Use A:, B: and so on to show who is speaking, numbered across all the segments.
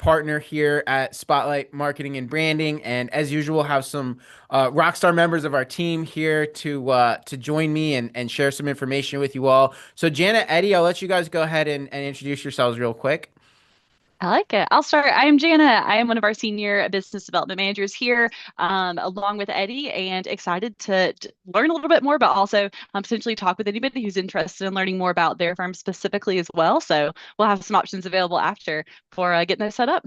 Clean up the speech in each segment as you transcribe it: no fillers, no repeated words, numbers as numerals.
A: partner here at Spotlight Marketing and Branding, and as usual, have some rockstar members of our team here to join me and share some information with you all. So, Jana, Eddie, I'll let you guys go ahead and introduce yourselves real quick.
B: I like it. I'll start. I'm Jana. I am one of our senior business development managers here, along with Eddie, and excited to learn a little bit more, but also potentially talk with anybody who's interested in learning more about their firm specifically as well. So we'll have some options available after for getting those set up.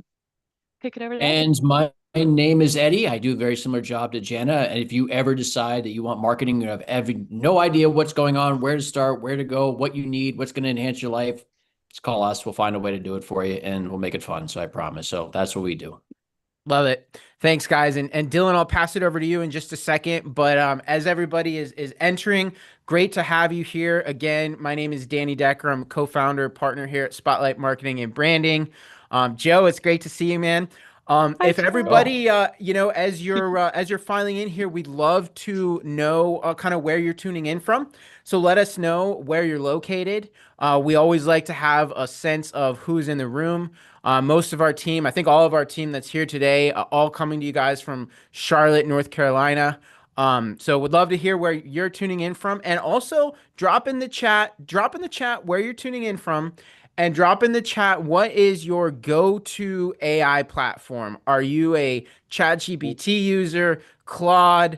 B: Kick it over to Eddie.
C: And my name is Eddie. I do a very similar job to Jana. And if you ever decide that you want marketing, you have no idea what's going on, where to start, where to go, what you need, what's going to enhance your life, just call us. We'll find a way to do it for you and we'll make it fun. So I promise. So that's what we do.
A: Love it. Thanks, guys. And Dylan, I'll pass it over to you in just a second. But as everybody is entering, great to have you here again. My name is Danny Decker. I'm co-founder, partner here at Spotlight Marketing and Branding. Joe, it's great to see you, man.
B: Hi,
A: If
B: Joe.
C: Oh,
A: everybody, as you're filing in here, we'd love to know kind of where you're tuning in from. So let us know where you're located. We always like to have a sense of who's in the room. Most of our team, I think all of our team that's here today, all coming to you guys from Charlotte, North Carolina. So would love to hear where you're tuning in from, and also drop in the chat where you're tuning in from, and drop in the chat what is your go-to AI platform. Are you a ChatGPT user, Claude,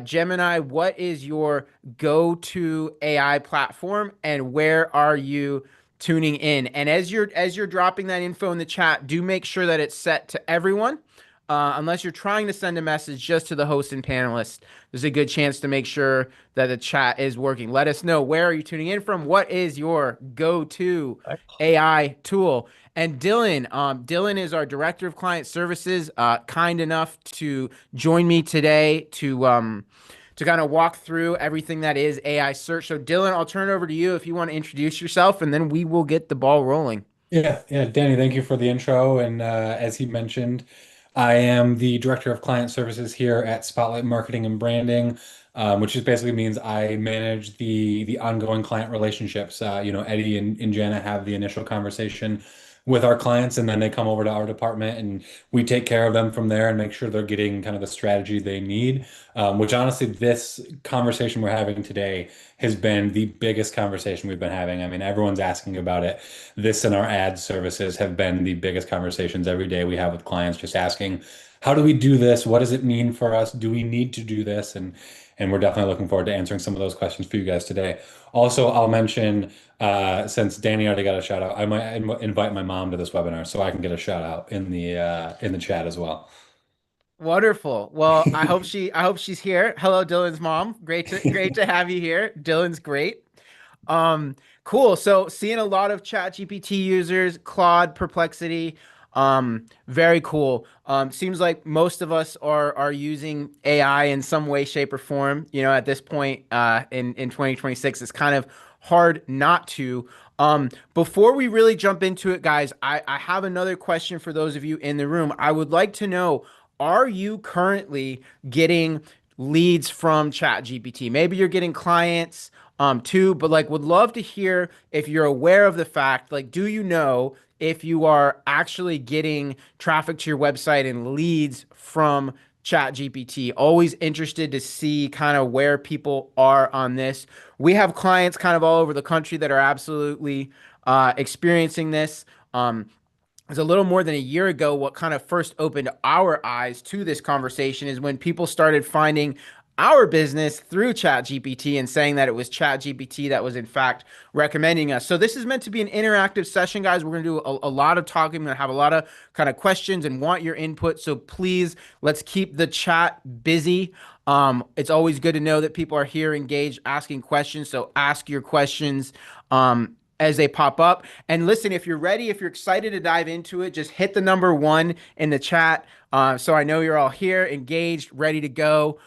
A: Gemini? What is your go-to AI platform, and where are you tuning in? And as you're dropping that info in the chat, do make sure that it's set to everyone. Unless you're trying to send a message just to the host and panelists, there's a good chance to make sure that the chat is working. Let us know, where are you tuning in from? What is your go-to AI tool? And Dylan is our director of client services, kind enough to join me today to kind of walk through everything that is AI search. So, Dylan, I'll turn it over to you if you want to introduce yourself, and then we will get the ball rolling.
D: Yeah, Danny, thank you for the intro. And as he mentioned, I am the Director of Client Services here at Spotlight Marketing and Branding, which just basically means I manage the ongoing client relationships. Eddie and Jana have the initial conversation with our clients, and then they come over to our department, and we take care of them from there and make sure they're getting kind of the strategy they need. Which honestly, this conversation we're having today has been the biggest conversation we've been having. I mean, everyone's asking about it. This and our ad services have been the biggest conversations every day we have with clients, just asking, how do we do this? What does it mean for us? Do we need to do this? And we're definitely looking forward to answering some of those questions for you guys today. Also, I'll mention, since Danny already got a shout out, I might invite my mom to this webinar so I can get a shout out in the chat as well.
A: Wonderful. Well, I hope she's here. Hello, Dylan's mom. Great to have you here. Dylan's great. Cool. So seeing a lot of ChatGPT users, Claude, Perplexity. Very cool. Seems like most of us are using AI in some way, shape, or form. At this point, in 2026, it's kind of hard not to. Before we really jump into it, guys, I have another question for those of you in the room. I would like to know, are you currently getting leads from ChatGPT? Maybe you're getting clients too, but like would love to hear if you're aware of the fact, like, do you know if you are actually getting traffic to your website and leads from ChatGPT? Always interested to see kind of where people are on this. We have clients kind of all over the country that are absolutely experiencing this. It's a little more than a year ago. What kind of first opened our eyes to this conversation is when people started finding our business through ChatGPT and saying that it was ChatGPT that was in fact recommending us. So this is meant to be an interactive session, guys. We're going to do a lot of talking. I'm going to have a lot of kind of questions and want your input. So please, let's keep the chat busy. It's always good to know that people are here engaged, asking questions. So ask your questions. As they pop up. And listen, if you're ready, if you're excited to dive into it, just hit the number one in the chat. So I know you're all here, engaged, ready to go.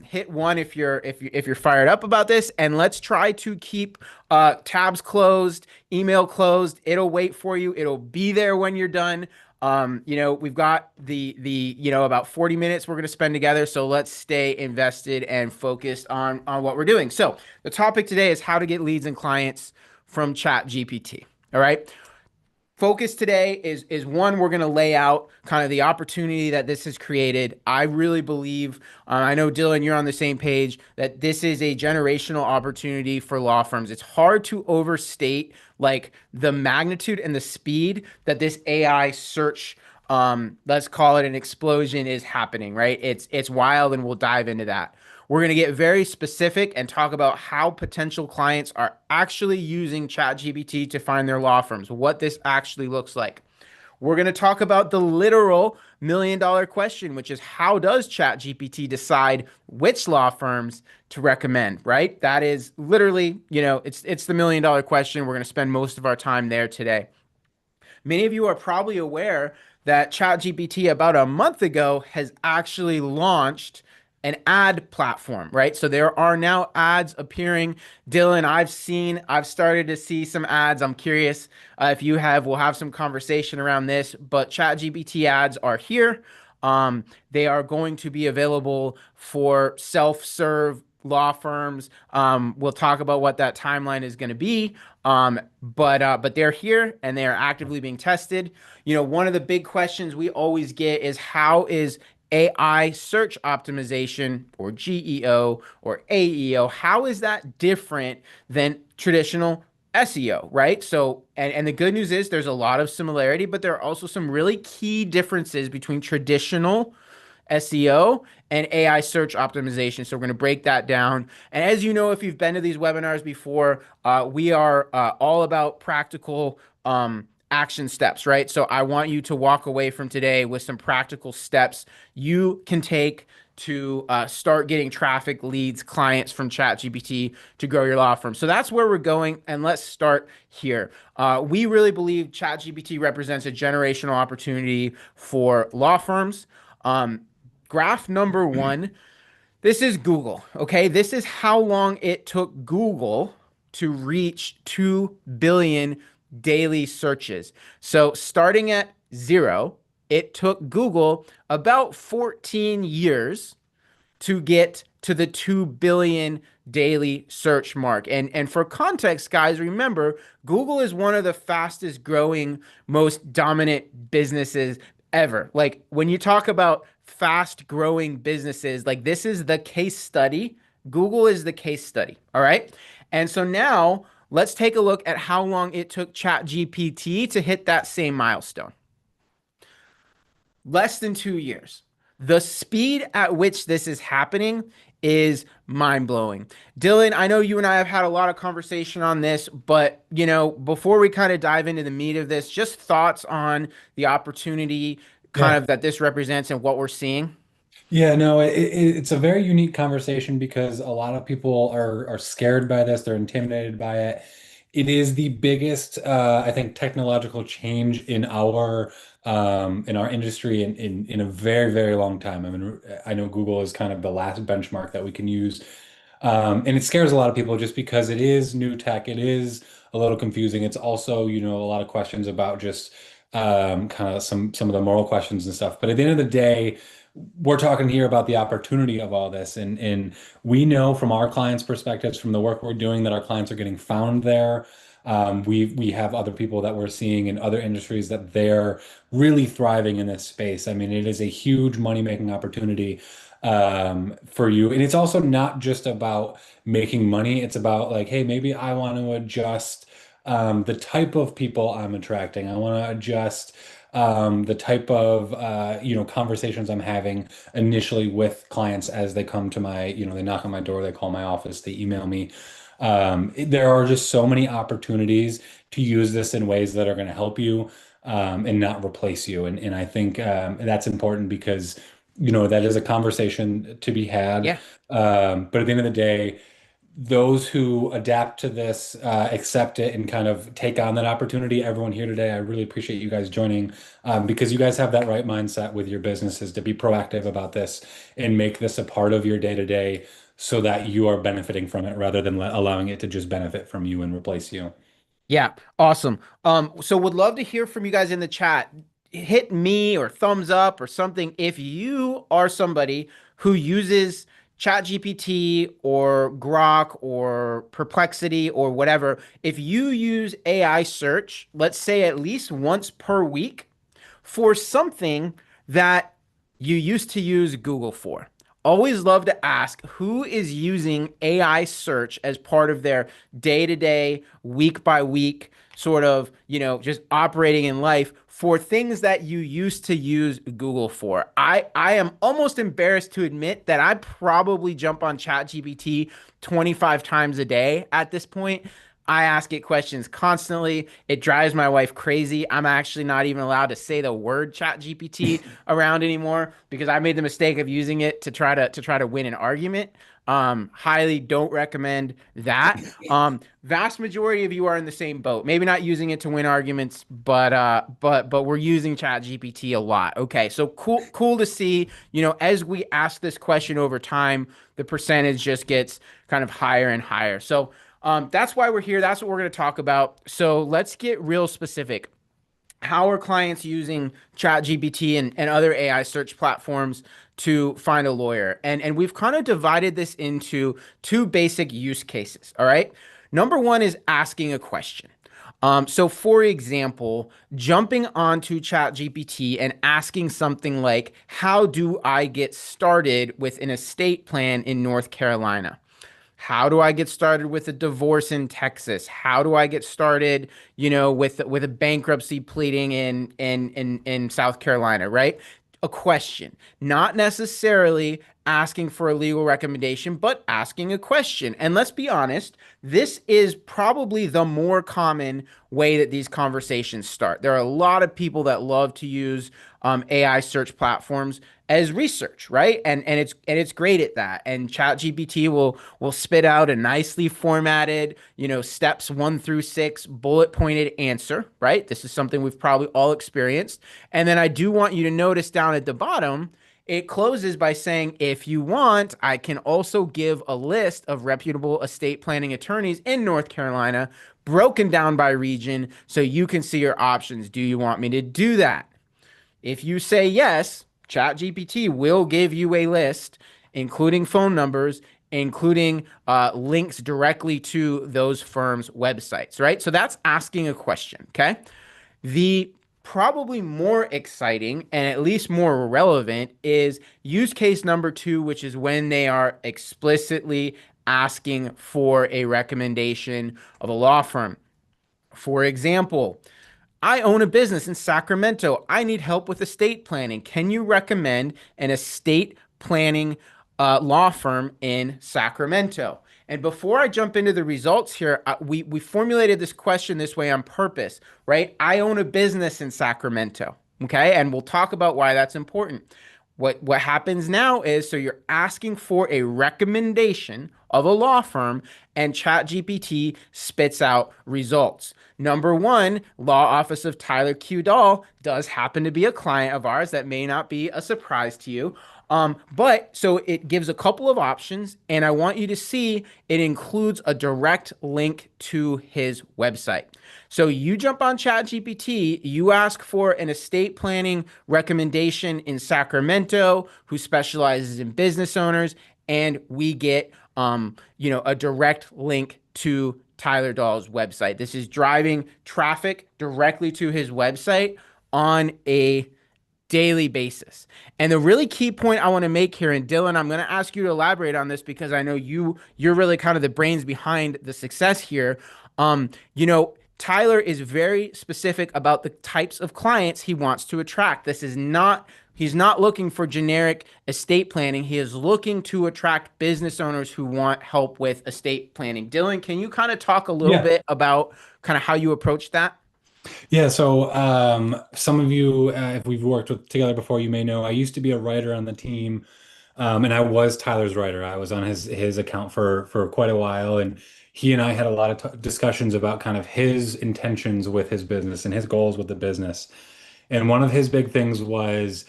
A: Hit one if you're fired up about this, and let's try to keep tabs closed, email closed. It'll wait for you. It'll be there when you're done. We've got the about 40 minutes we're going to spend together, so let's stay invested and focused on what we're doing. So the topic today is how to get leads and clients from ChatGPT. All right. focus today is one, we're going to lay out kind of the opportunity that this has created. I really believe, I know Dylan, you're on the same page, that this is a generational opportunity for law firms. It's hard to overstate like the magnitude and the speed that this AI search, let's call it an explosion, is happening, right? It's wild, and we'll dive into that. We're going to get very specific and talk about how potential clients are actually using ChatGPT to find their law firms, what this actually looks like. We're going to talk about the literal $1 million question, which is how does ChatGPT decide which law firms to recommend, right? That is literally, it's the $1 million question. We're going to spend most of our time there today. Many of you are probably aware that ChatGPT about a month ago has actually launched an ad platform, right? So there are now ads appearing. Dylan, I've started to see some ads. I'm curious if you have, we'll have some conversation around this, but ChatGPT ads are here. They are going to be available for self-serve law firms. We'll talk about what that timeline is going to be. But they're here and they are actively being tested. One of the big questions we always get is how is AI search optimization, or GEO or AEO, how is that different than traditional SEO, right? So, and the good news is there's a lot of similarity, but there are also some really key differences between traditional SEO and AI search optimization. So we're going to break that down. And as you know, if you've been to these webinars before, we are all about practical action steps, right? So I want you to walk away from today with some practical steps you can take to start getting traffic, leads, clients from ChatGPT to grow your law firm. So that's where we're going. And let's start here. We really believe ChatGPT represents a generational opportunity for law firms. Graph number one, this is Google, okay? This is how long it took Google to reach 2 billion daily searches. So starting at 0, it took Google about 14 years to get to the 2 billion daily search mark. And for context, guys, remember, Google is one of the fastest growing, most dominant businesses ever. Like when you talk about fast growing businesses, like this is the case study. Google is the case study. All right. And so now let's take a look at how long it took ChatGPT to hit that same milestone. Less than 2 years. The speed at which this is happening is mind-blowing. Dylan, I know you and I have had a lot of conversation on this, but before we kind of dive into the meat of this, just thoughts on the opportunity kind
D: Yeah.
A: of that this represents and what we're seeing.
D: Yeah, no, it's a very unique conversation because a lot of people are scared by this, they're intimidated by it. It is the biggest, I think, technological change in our industry in a very, very long time. I mean, I know Google is kind of the last benchmark that we can use. And it scares a lot of people just because it is new tech. It is a little confusing. It's also, a lot of questions about just kind of some of the moral questions and stuff. But at the end of the day, we're talking here about the opportunity of all this, and we know from our clients' perspectives, from the work we're doing, that our clients are getting found there. We have other people that we're seeing in other industries that they're really thriving in this space. I mean, it is a huge money-making opportunity for you, and it's also not just about making money. It's about like, hey, maybe I want to adjust the type of people I'm attracting. I want to adjust the type of conversations I'm having initially with clients as they come to my, they knock on my door, they call my office, they email me. There are just so many opportunities to use this in ways that are going to help you and not replace you. And I think that's important because, that is a conversation to be had.
A: Yeah.
D: But at the end of the day, those who adapt to this, accept it, and kind of take on that opportunity. Everyone here today, I really appreciate you guys joining because you guys have that right mindset with your businesses to be proactive about this and make this a part of your day to day so that you are benefiting from it rather than allowing it to just benefit from you and replace you.
A: Yeah, awesome. So would love to hear from you guys in the chat. Hit me or thumbs up or something if you are somebody who uses ChatGPT or Grok or Perplexity or whatever, if you use AI search, let's say at least once per week, for something that you used to use Google for. Always love to ask who is using AI search as part of their day to day, week by week sort of, just operating in life for things that you used to use Google for. I am almost embarrassed to admit that I probably jump on ChatGPT 25 times a day at this point. I ask it questions constantly. It drives my wife crazy. I'm actually not even allowed to say the word chat GPT around anymore because I made the mistake of using it to try to win an argument. Highly don't recommend that. Vast majority of you are in the same boat. Maybe not using it to win arguments, but we're using chat GPT a lot. Okay, so cool to see, as we ask this question over time, the percentage just gets kind of higher and higher. So that's why we're here. That's what we're going to talk about. So let's get real specific. How are clients using ChatGPT and other AI search platforms to find a lawyer? And we've kind of divided this into two basic use cases. All right. Number one is asking a question. So for example, jumping onto ChatGPT and asking something like, how do I get started with an estate plan in North Carolina? How do I get started with a divorce in Texas? How do I get started, with a bankruptcy pleading in South Carolina, right? A question, not necessarily asking for a legal recommendation, but asking a question. And let's be honest, this is probably the more common way that these conversations start. There are a lot of people that love to use AI search platforms as research, right? And it's great at that. And ChatGPT will spit out a nicely formatted, steps 1 through 6 bullet pointed answer, right? This is something we've probably all experienced. And then I do want you to notice down at the bottom, it closes by saying, if you want, I can also give a list of reputable estate planning attorneys in North Carolina, broken down by region, so you can see your options. Do you want me to do that? If you say yes, ChatGPT will give you a list, including phone numbers, including links directly to those firms' websites, right? So that's asking a question, okay? The probably more exciting and at least more relevant is use case number two, which is when they are explicitly asking for a recommendation of a law firm. For example, I own a business in Sacramento. I need help with estate planning. Can you recommend an estate planning law firm in Sacramento? And before I jump into the results here, we formulated this question this way on purpose, right? I own a business in Sacramento, okay? And we'll talk about why that's important. What happens now is, so you're asking for a recommendation of a law firm, and ChatGPT spits out results. Number one, Law Office of Tyler Q. Dahl does happen to be a client of ours. That may not be a surprise to you. But so it gives a couple of options, and I want you to see it includes a direct link to his website. So you jump on ChatGPT, you ask for an estate planning recommendation in Sacramento who specializes in business owners, and we get a direct link to Tyler Dahl's website. This is driving traffic directly to his website on a daily basis. And the really key point I want to make here, and Dylan, I'm going to ask you to elaborate on this because I know you're really kind of the brains behind the success here. Tyler is very specific about the types of clients he wants to attract. He's not looking for generic estate planning. He is looking to attract business owners who want help with estate planning. Dylan, can you kind of talk a little bit about kind of how you approach that?
D: Yeah, so some of you, if we've together before, you may know I used to be a writer on the team, and I was Tyler's writer. I was on his account for quite a while, and he and I had a lot of discussions about kind of his intentions with his business and his goals with the business. And one of his big things was,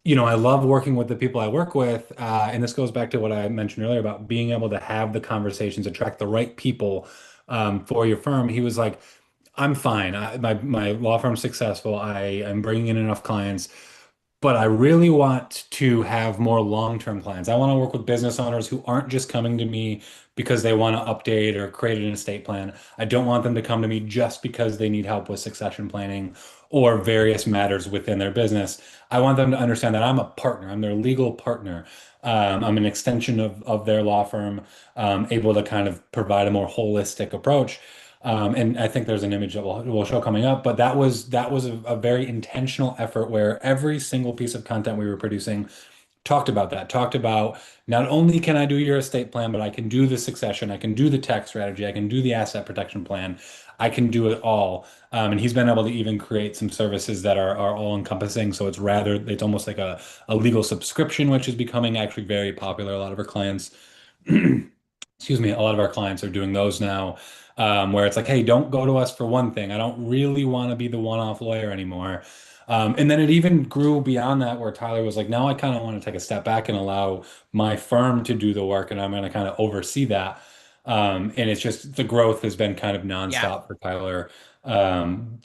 D: I love working with the people I work with, and this goes back to what I mentioned earlier about being able to have the conversations, attract the right people for your firm. He was like, I'm fine. My law firm's successful. I am bringing in enough clients. but I really want to have more long-term clients. I want to work with business owners who aren't just coming to me because they want to update or create an estate plan. I don't want them to come to me just because they need help with succession planning or various matters within their business. I want them to understand that I'm a partner, I'm their legal partner. I'm an extension of their law firm, able to kind of provide a more holistic approach. And I think there's an image that will show coming up, but that was a very intentional effort where every single piece of content we were producing talked about that, talked about not only can I do your estate plan, but I can do the succession, I can do the tax strategy, I can do the asset protection plan, I can do it all. And he's been able to even create some services that are all encompassing. So it's almost like a legal subscription, which is becoming actually very popular. A lot of our clients excuse me, a lot of our clients are doing those now, where it's like, hey, don't go to us for one thing. I don't really want to be the one-off lawyer anymore. And then it even grew beyond that, where Tyler was like, now I kind of want to take a step back and allow my firm to do the work, and I'm going to kind of oversee that. And it's just the growth has been kind of
A: Yeah.
D: nonstop for Tyler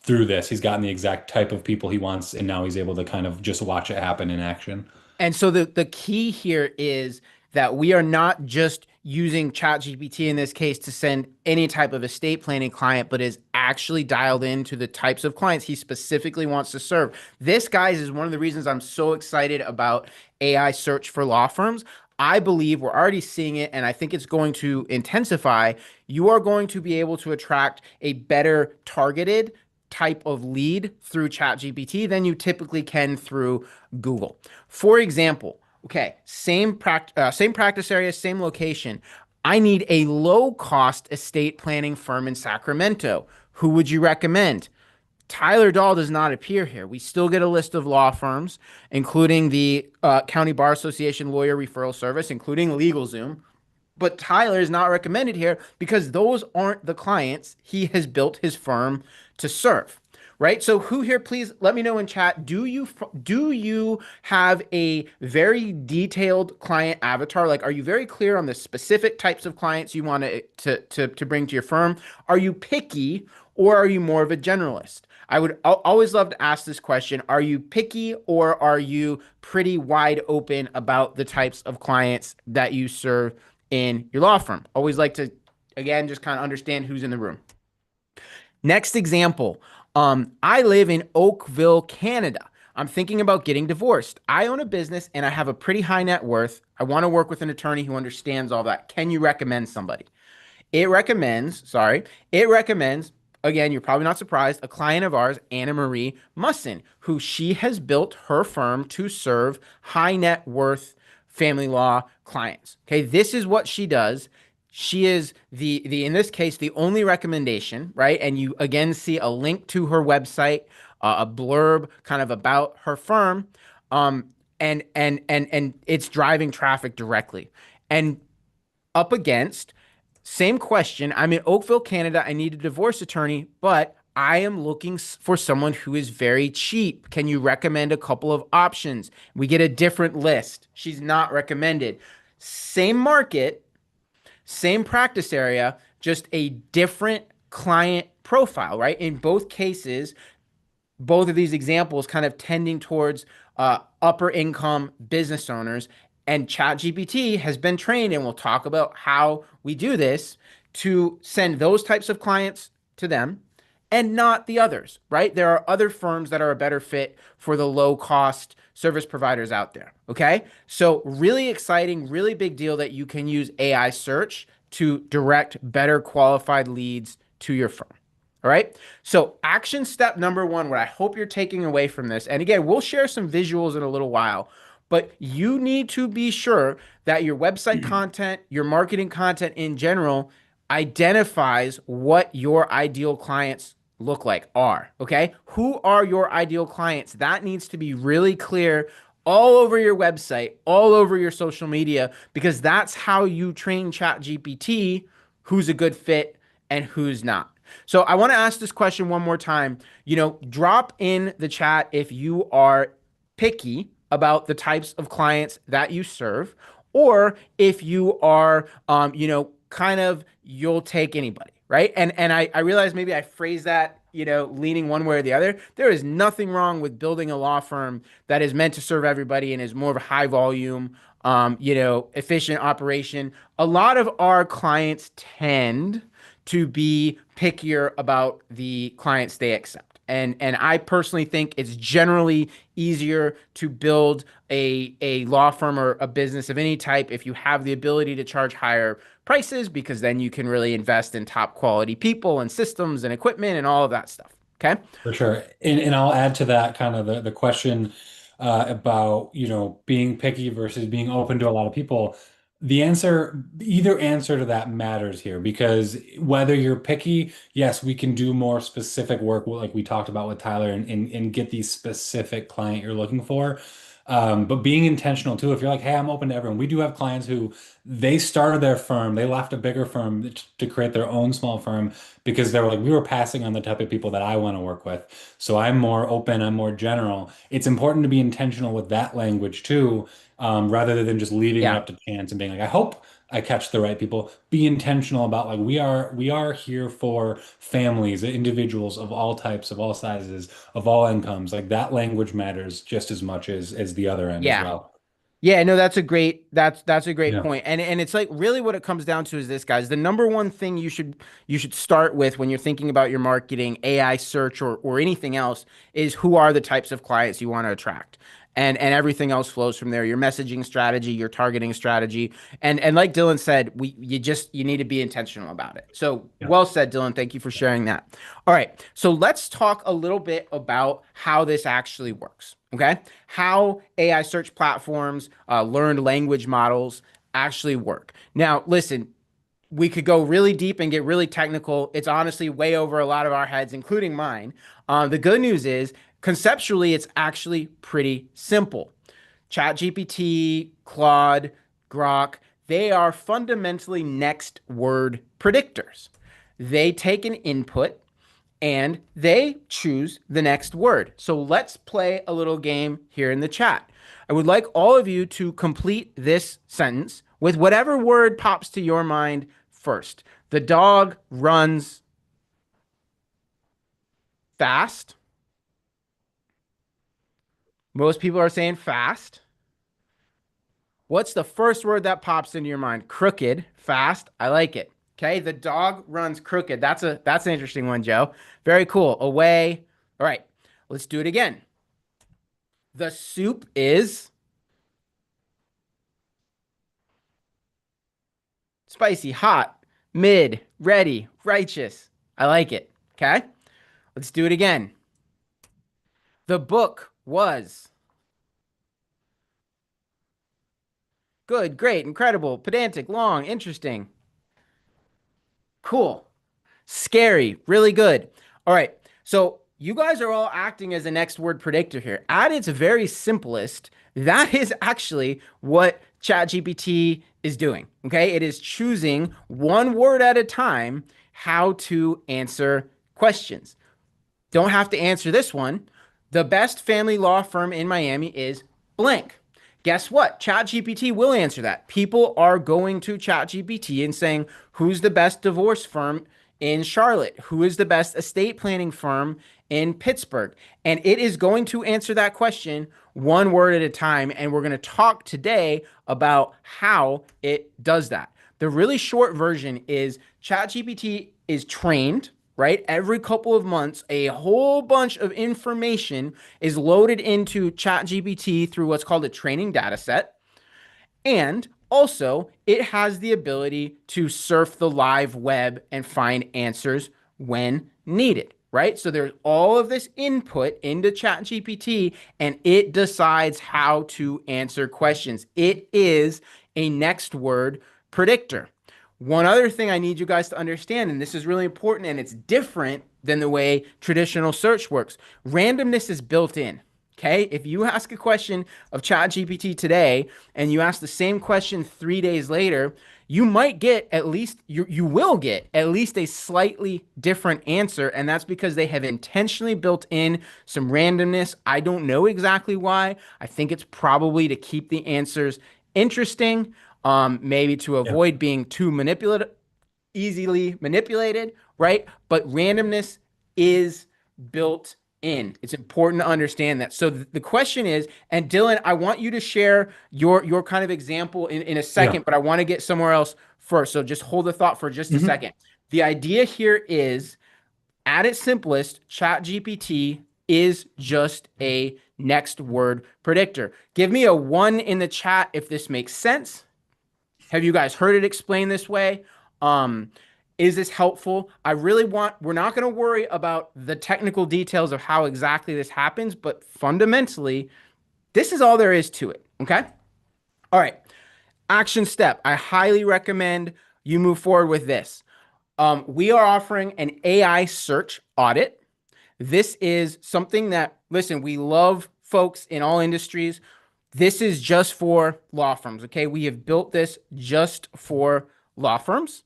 D: through this. He's gotten the exact type of people he wants, and now he's able to kind of just watch it happen in action.
A: And so the key here is that we are not just using ChatGPT in this case to send any type of estate planning client, but is actually dialed into the types of clients he specifically wants to serve. This, guys, is one of the reasons I'm so excited about AI search for law firms. I believe we're already seeing it, and I think it's going to intensify. You are going to be able to attract a better targeted type of lead through ChatGPT than you typically can through Google. For example, okay, same practice area, same location. I need a low cost estate planning firm in Sacramento. Who would you recommend? Tyler Dahl does not appear here. We still get a list of law firms, including the County Bar Association Lawyer Referral Service, including LegalZoom. But Tyler is not recommended here because those aren't the clients he has built his firm to serve. Right? So who here, please let me know in chat, do you have a very detailed client avatar? Like, are you very clear on the specific types of clients you want to bring to your firm? Are you picky, or are you more of a generalist? I'll always love to ask this question. Are you picky, or are you pretty wide open about the types of clients that you serve in your law firm? Always like to, again, just kind of understand who's in the room. Next example. I live in Oakville, Canada. I'm thinking about getting divorced. I own a business and I have a pretty high net worth. I want to work with an attorney who understands all that. Can you recommend somebody? It recommends, again, you're probably not surprised, a client of ours, Anna Marie Musson, who she has built her firm to serve high net worth family law clients. Okay, this is what she does. She is the in this case the only recommendation, right? And you again see a link to her website, a blurb kind of about her firm, and it's driving traffic directly. And up against, same question. I'm in Oakville, Canada. I need a divorce attorney, but I am looking for someone who is very cheap. Can you recommend a couple of options? We get a different list. She's not recommended. Same market, same practice area, just a different client profile, right? In both cases, both of these examples kind of tending towards upper income business owners. And ChatGPT has been trained, and we'll talk about how we do this to send those types of clients to them and not the others, right? There are other firms that are a better fit for the low cost service providers out there. Okay. So, really exciting, really big deal that you can use AI search to direct better qualified leads to your firm. All right. So action step number one, what I hope you're taking away from this, and again, we'll share some visuals in a little while, but you need to be sure that your website content, your marketing content in general, identifies what your ideal clients look like are. Okay. Who are your ideal clients? That needs to be really clear all over your website, all over your social media, because that's how you train ChatGPT who's a good fit and who's not. So I want to ask this question one more time. Drop in the chat if you are picky about the types of clients that you serve, or if you are, kind of, you'll take anybody, right? And I realize maybe I phrased that leaning one way or the other. There is nothing wrong with building a law firm that is meant to serve everybody and is more of a high volume, efficient operation. A lot of our clients tend to be pickier about the clients they accept. And I personally think it's generally easier to build a law firm or a business of any type if you have the ability to charge higher prices, because then you can really invest in top quality people and systems and equipment and all of that stuff. Okay.
D: For sure. And I'll add to that kind of the question about, being picky versus being open to a lot of people. Either answer to that matters here, because whether you're picky, yes, we can do more specific work like we talked about with Tyler, and get the specific client you're looking for. But being intentional too, if you're like, hey, I'm open to everyone. We do have clients who they started their firm, they left a bigger firm to create their own small firm because they were like, we were passing on the type of people that I want to work with. So I'm more open, I'm more general. It's important to be intentional with that language too, rather than just leaving it
A: Yeah.
D: up to chance and being like, I hope I catch the right people. Be intentional about like we are here for families, individuals of all types, of all sizes, of all incomes. Like that language matters just as much as the other end as
A: Yeah.
D: well.
A: Yeah, no, that's a great
D: Yeah.
A: point. And it's like really what it comes down to is this, guys. The number one thing you should start with when you're thinking about your marketing, AI search or anything else is who are the types of clients you want to attract. And everything else flows from there. Your messaging strategy, your targeting strategy. And like Dylan said, you need to be intentional about it. So
D: Yeah.
A: well said, Dylan. Thank you for sharing that. All right. So let's talk a little bit about how this actually works. Okay. How AI search platforms, learned language models actually work. Now, listen, we could go really deep and get really technical. It's honestly way over a lot of our heads, including mine. The good news is conceptually, it's actually pretty simple. ChatGPT, Claude, Grok, they are fundamentally next word predictors. They take an input and they choose the next word. So let's play a little game here in the chat. I would like all of you to complete this sentence with whatever word pops to your mind first. The dog runs fast. Most people are saying fast. What's the first word that pops into your mind? Crooked, fast. I like it. Okay, the dog runs crooked. That's an interesting one, Joe. Very cool. Away. All right, let's do it again. The soup is spicy, hot, mid, ready, righteous. I like it. Okay, let's do it again. The book was good, great, incredible, pedantic, long, interesting, cool, scary, really good. All right. So you guys are all acting as a next word predictor here. At its very simplest, that is actually what ChatGPT is doing. Okay. It is choosing one word at a time how to answer questions. Don't have to answer this one. The best family law firm in Miami is blank. Guess what? ChatGPT will answer that. People are going to ChatGPT and saying, who's the best divorce firm in Charlotte? Who is the best estate planning firm in Pittsburgh? And it is going to answer that question one word at a time. And we're going to talk today about how it does that. The really short version is ChatGPT is trained, right? Every couple of months, a whole bunch of information is loaded into ChatGPT through what's called a training data set. And also, it has the ability to surf the live web and find answers when needed, right? So there's all of this input into ChatGPT and it decides how to answer questions. It is a next word predictor. One other thing I need you guys to understand, and this is really important and it's different than the way traditional search works, randomness is built in. Okay, if you ask a question of ChatGPT today and you ask the same question 3 days later, you might get at least you will get at least a slightly different answer, and that's because they have intentionally built in some randomness. I don't know exactly why. I think it's probably to keep the answers interesting, maybe to
D: Yeah.
A: avoid being too easily manipulated, right? But randomness is built in. It's important to understand that. So the question is, and Dylan, I want you to share your kind of example in a
D: Yeah.
A: second, but I want to get somewhere else first. So just hold the thought for just a
D: Hmm.
A: second. The idea here is, at its simplest, ChatGPT is just a next word predictor. Give me a one in the chat if this makes sense. Have you guys heard it explained this way? Um, is this helpful? We're not going to worry about the technical details of how exactly this happens, but fundamentally, this is all there is to it. Okay. All right. Action step. I highly recommend you move forward with this. We are offering an AI search audit. This is something that, listen, we love folks in all industries. This is just for law firms, okay? We have built this just for law firms.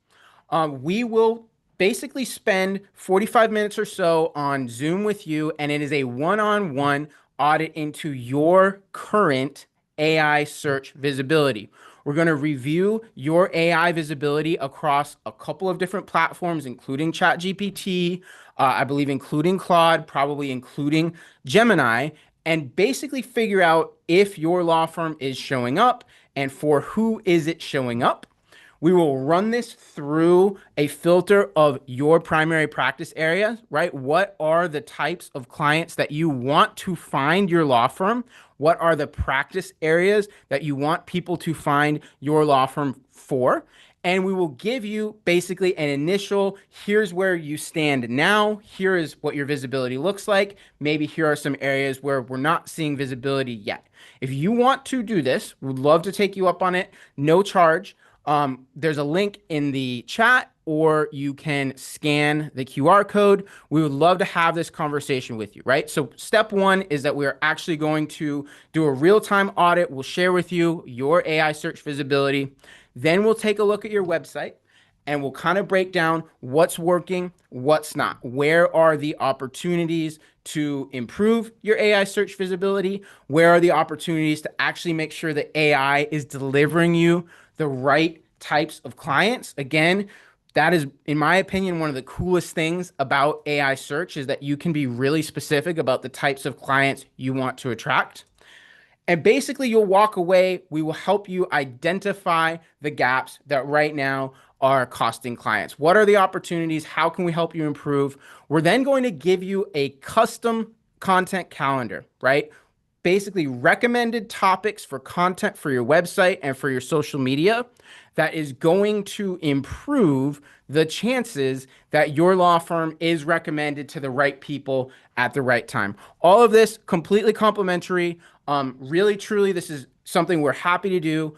A: We will basically spend 45 minutes or so on Zoom with you, and it is a one-on-one audit into your current AI search visibility. We're going to review your AI visibility across a couple of different platforms, including ChatGPT, I believe including Claude, probably including Gemini, and basically figure out if your law firm is showing up and for who is it showing up. We will run this through a filter of your primary practice area, right? What are the types of clients that you want to find your law firm? What are the practice areas that you want people to find your law firm for? And we will give you basically an initial, here's where you stand now. Here is what your visibility looks like. Maybe here are some areas where we're not seeing visibility yet. If you want to do this, we'd love to take you up on it. No charge. There's a link in the chat, or you can scan the QR code. We would love to have this conversation with you, right? So step one is that we are actually going to do a real-time audit. We'll share with you your AI search visibility. Then we'll take a look at your website and we'll kind of break down what's working, what's not. Where are the opportunities to improve your AI search visibility? Where are the opportunities to actually make sure that AI is delivering you the right types of clients? Again, that is, in my opinion, one of the coolest things about AI search is that you can be really specific about the types of clients you want to attract. And basically, you'll walk away. We will help you identify the gaps that right now are costing clients. What are the opportunities? How can we help you improve? We're then going to give you a custom content calendar, right? Basically, recommended topics for content for your website and for your social media that is going to improve the chances that your law firm is recommended to the right people at the right time. All of this completely complimentary. Really, truly, this is something we're happy to do.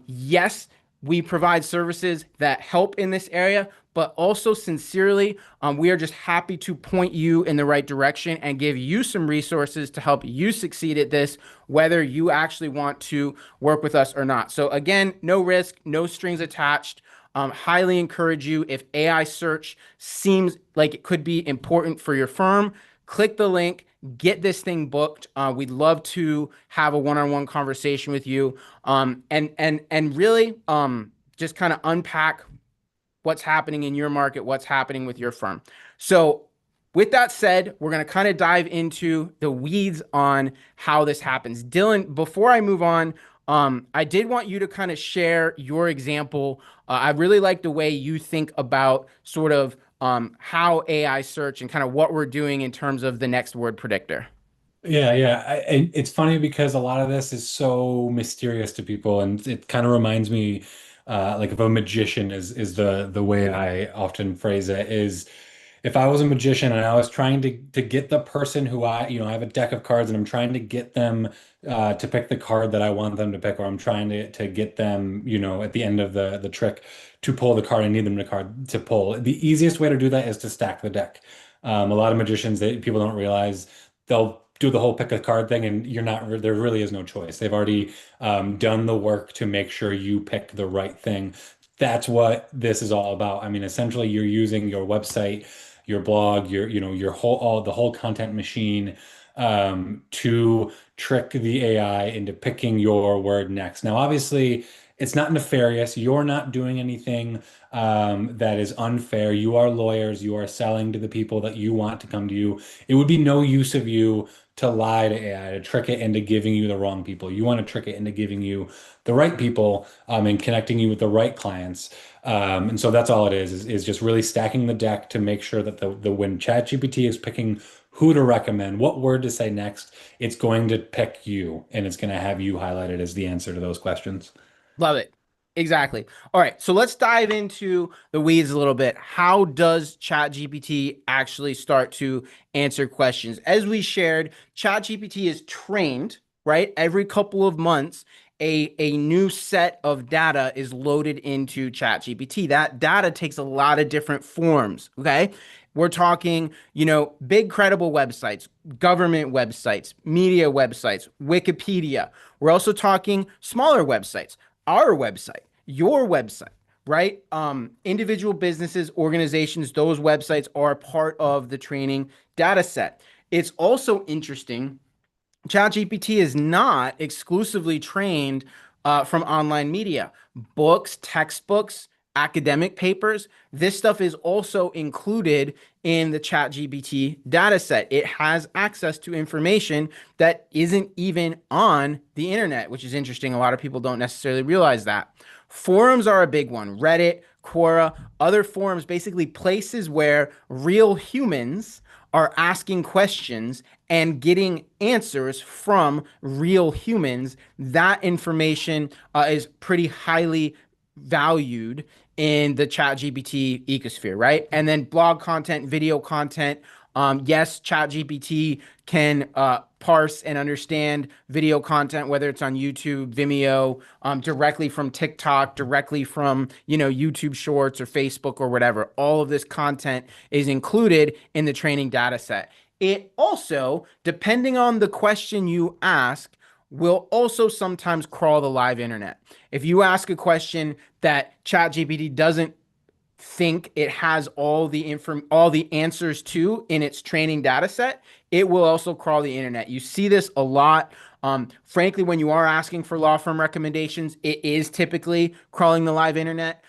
A: Yes, we provide services that help in this area, but also sincerely, we are just happy to point you in the right direction and give you some resources to help you succeed at this, whether you actually want to work with us or not. So again, no risk, no strings attached. Highly encourage you, if AI search seems like it could be important for your firm, click the link, get this thing booked. We'd love to have a one-on-one conversation with you, and really just kind of unpack what's happening in your market, what's happening with your firm. So with that said, we're going to kind of dive into the weeds on how this happens. Dylan, before I move on, I did want you to kind of share your example. I really like the way you think about sort of how AI search and kind of what we're doing in terms of the next word predictor.
D: Yeah, yeah. And it's funny because a lot of this is so mysterious to people, and it kind of reminds me, like of a magician is the way I often phrase it is if I was a magician and I was trying to get the person who I have a deck of cards and I'm trying to get them to pick the card that I want them to pick, or I'm trying to get them, at the end of the trick to pull the card I need them to pull. The easiest way to do that is to stack the deck. A lot of magicians that people don't realize they'll do the whole pick a card thing, and there really is no choice. They've already done the work to make sure you pick the right thing. That's what this is all about. I mean, essentially, you're using your website, your blog, your whole all the whole content machine to trick the AI into picking your word next. Now, obviously, it's not nefarious. You're not doing anything that is unfair. You are lawyers. You are selling to the people that you want to come to you. It would be no use of you to lie to AI, to trick it into giving you the wrong people. You want to trick it into giving you the right people and connecting you with the right clients. And so that's all it is just really stacking the deck to make sure that the when ChatGPT is picking who to recommend, what word to say next, it's going to pick you and it's going to have you highlighted as the answer to those questions.
A: Love it. Exactly. All right. So let's dive into the weeds a little bit. How does ChatGPT actually start to answer questions? As we shared, ChatGPT is trained, right? Every couple of months, a new set of data is loaded into ChatGPT. That data takes a lot of different forms. Okay. We're talking, big credible websites, government websites, media websites, Wikipedia. We're also talking smaller websites, our website, your website, right? Individual businesses, organizations, those websites are part of the training data set. It's also interesting. ChatGPT is not exclusively trained from online media, books, textbooks, academic papers. This stuff is also included in the ChatGPT data set. It has access to information that isn't even on the internet, which is interesting. A lot of people don't necessarily realize that. Forums are a big one. Reddit, Quora, other forums, basically places where real humans are asking questions and getting answers from real humans. That information is pretty highly valued in the ChatGPT ecosphere, right? And then blog content, video content. Yes, ChatGPT can parse and understand video content, whether it's on YouTube, Vimeo, directly from TikTok, directly from YouTube Shorts or Facebook or whatever. All of this content is included in the training data set. It also, depending on the question you ask, will also sometimes crawl the live internet. If you ask a question that ChatGPT doesn't think it has all the answers to in its training data set, it will also crawl the internet. You see this a lot. Frankly, when you are asking for law firm recommendations, it is typically crawling the live internet.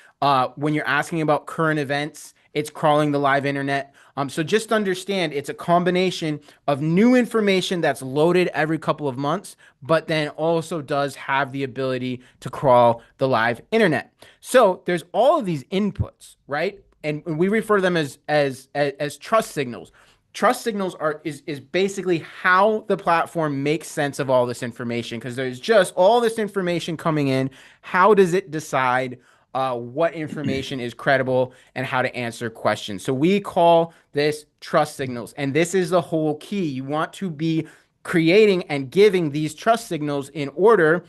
A: When you're asking about current events, it's crawling the live internet. So just understand it's a combination of new information that's loaded every couple of months, but then also does have the ability to crawl the live internet. So there's all of these inputs, right? And we refer to them as trust signals. Trust signals is basically how the platform makes sense of all this information, because there's just all this information coming in. How does it decide what information is credible and how to answer questions? So we call this trust signals, and this is the whole key. You want to be creating and giving these trust signals in order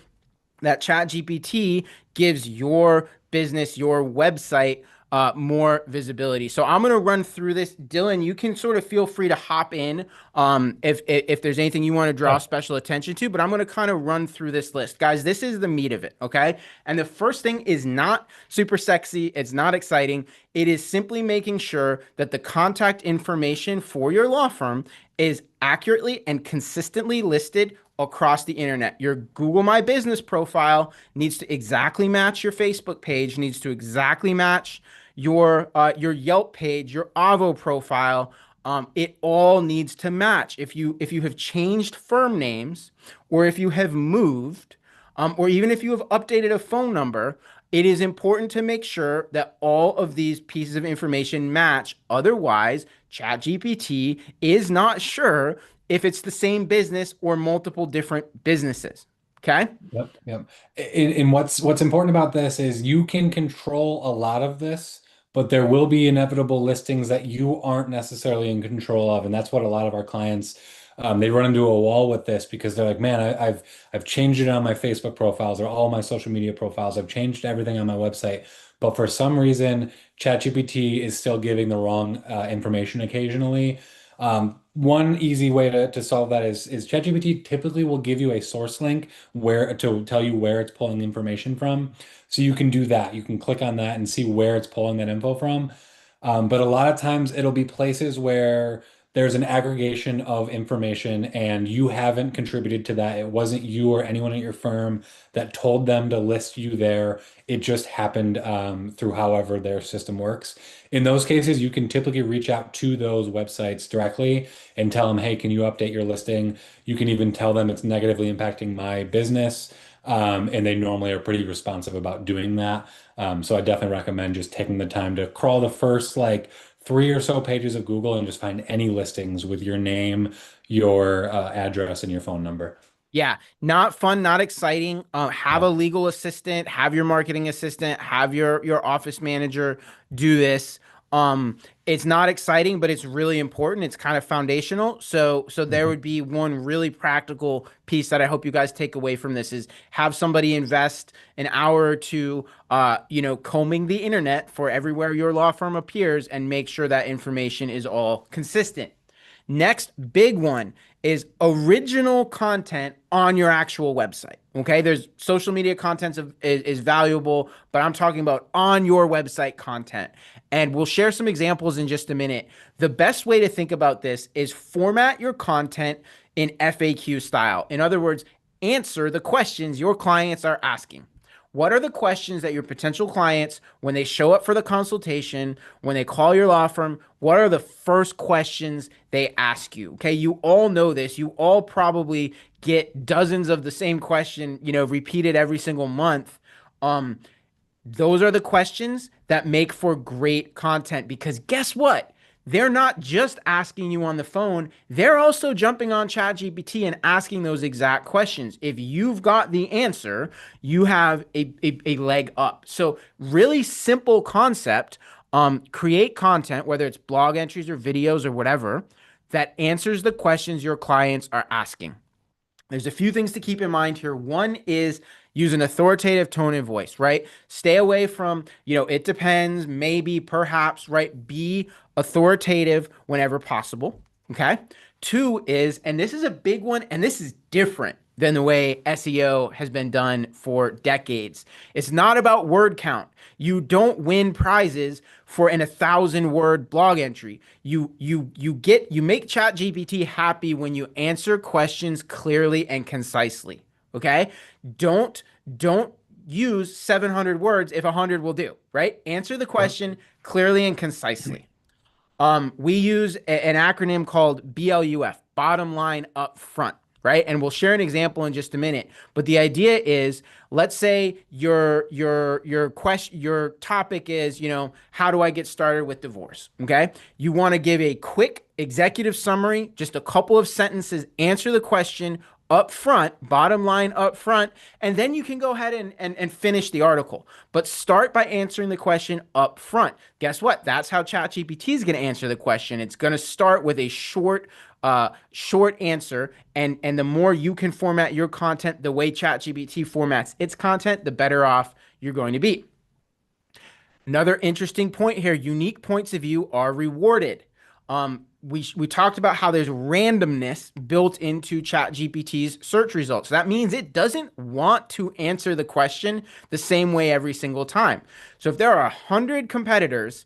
A: that ChatGPT gives your business, your website, more visibility. So I'm going to run through this. Dylan, you can sort of feel free to hop in if there's anything you want to draw special attention to, but I'm going to kind of run through this list. Guys, this is the meat of it, okay? And the first thing is not super sexy. It's not exciting. It is simply making sure that the contact information for your law firm is accurately and consistently listed across the internet. Your Google My Business profile needs to exactly match your Facebook page, needs to exactly match your Yelp page, your Avo profile. It all needs to match. If you have changed firm names, or if you have moved, or even if you have updated a phone number, it is important to make sure that all of these pieces of information match. Otherwise, ChatGPT is not sure if it's the same business or multiple different businesses. Okay.
D: Yep, yep. And what's important about this is you can control a lot of this, but there will be inevitable listings that you aren't necessarily in control of, and that's what a lot of our clients they run into a wall with this because they're like, man, I've changed it on my Facebook profiles or all my social media profiles. I've changed everything on my website, but for some reason, ChatGPT is still giving the wrong information occasionally. One easy way to solve that is ChatGPT typically will give you a source link where to tell you where it's pulling information from. So you can do that. You can click on that and see where it's pulling that info from. But a lot of times it'll be places where there's an aggregation of information and you haven't contributed to that. It wasn't you or anyone at your firm that told them to list you there. It just happened through however their system works. In those cases, you can typically reach out to those websites directly and tell them, hey, can you update your listing? You can even tell them it's negatively impacting my business. And they normally are pretty responsive about doing that. So I definitely recommend just taking the time to crawl the first like three or so pages of Google and just find any listings with your name, your address, and your phone number.
A: Yeah, not fun, not exciting. Have
D: Yeah.
A: a legal assistant, have your marketing assistant, have your office manager do this. It's not exciting, but it's really important. It's kind of foundational. So there
D: Mhm.
A: would be one really practical piece that I hope you guys take away from this is have somebody invest an hour or two, combing the internet for everywhere your law firm appears and make sure that information is all consistent. Next big one is original content on your actual website. Okay, there's social media content is valuable, but I'm talking about on your website content. And we'll share some examples in just a minute. The best way to think about this is format your content in FAQ style. In other words, answer the questions your clients are asking. What are the questions that your potential clients, when they show up for the consultation, when they call your law firm, what are the first questions they ask you? Okay, you all know this. You all probably get dozens of the same question, repeated every single month. Um, those are the questions that make for great content because guess what? They're not just asking you on the phone, they're also jumping on ChatGPT and asking those exact questions. If you've got the answer, you have a leg up. So, really simple concept. Create content, whether it's blog entries or videos or whatever, that answers the questions your clients are asking. There's a few things to keep in mind here. One is use an authoritative tone and voice, right? Stay away from, it depends, maybe, perhaps, right? Be authoritative whenever possible. Okay. Two is, and this is a big one, and this is different than the way SEO has been done for decades. It's not about word count. You don't win prizes for an 1,000-word blog entry. You make ChatGPT happy when you answer questions clearly and concisely. Okay? Don't don't use 700 words if 100 will do, right? Answer the
D: Yep.
A: question clearly and concisely. We use an acronym called BLUF, bottom line up front, right? And we'll share an example in just a minute. But the idea is, let's say your topic is, how do I get started with divorce? Okay, you want to give a quick executive summary, just a couple of sentences, answer the question up front, bottom line up front, and then you can go ahead and finish the article. But start by answering the question up front. Guess what? That's how ChatGPT is going to answer the question. It's going to start with a short answer, and the more you can format your content the way ChatGPT formats its content, the better off you're going to be. Another interesting point here, unique points of view are rewarded. We talked about how there's randomness built into ChatGPT's search results. That means it doesn't want to answer the question the same way every single time. So if there are 100 competitors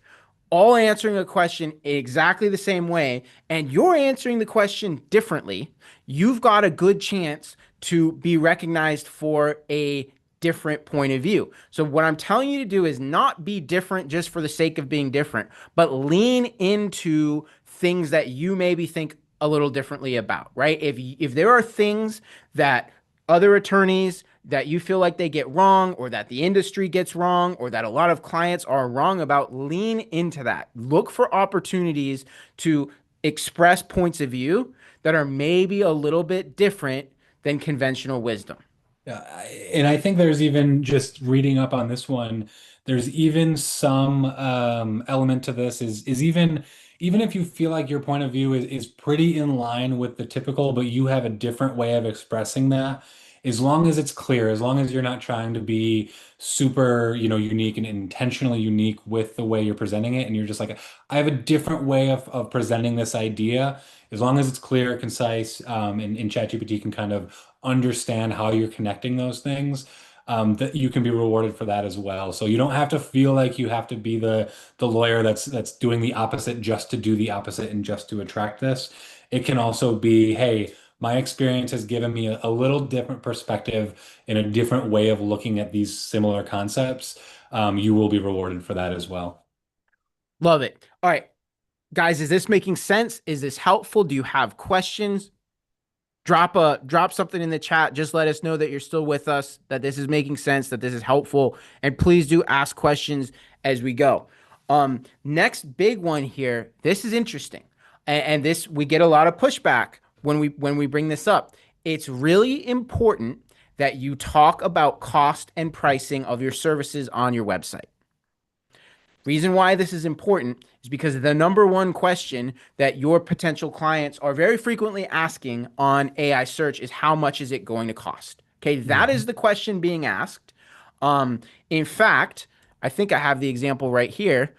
A: all answering a question exactly the same way, and you're answering the question differently, you've got a good chance to be recognized for a different point of view. So what I'm telling you to do is not be different just for the sake of being different, but lean into things that you maybe think a little differently about, right? If there are things that other attorneys that you feel like they get wrong or that the industry gets wrong or that a lot of clients are wrong about, lean into that. Look for opportunities to express points of view that are maybe a little bit different than conventional wisdom.
D: Yeah, and I think there's even just reading up on this one, there's even some element to this is even if you feel like your point of view is pretty in line with the typical, but you have a different way of expressing that, as long as it's clear, as long as you're not trying to be super, unique and intentionally unique with the way you're presenting it, and you're just like, I have a different way of presenting this idea, as long as it's clear, concise, and ChatGPT can kind of understand how you're connecting those things. that you can be rewarded for that as well. So you don't have to feel like you have to be the lawyer that's doing the opposite just to do the opposite and just to attract this. It can also be, hey, my experience has given me a little different perspective in a different way of looking at these similar concepts. You will be rewarded for that as well.
A: Love it. All right, guys, is this making sense? Is this helpful? Do you have questions? Drop something in the chat. Just let us know that you're still with us, that this is making sense, that this is helpful, and please do ask questions as we go. Next big one here. This is interesting, and this we get a lot of pushback when we bring this up. It's really important that you talk about cost and pricing of your services on your website. Reason why this is important is because the number one question that your potential clients are very frequently asking on AI search is how much is it going to cost? Okay, that is the question being asked. In fact, I think I have the example right here.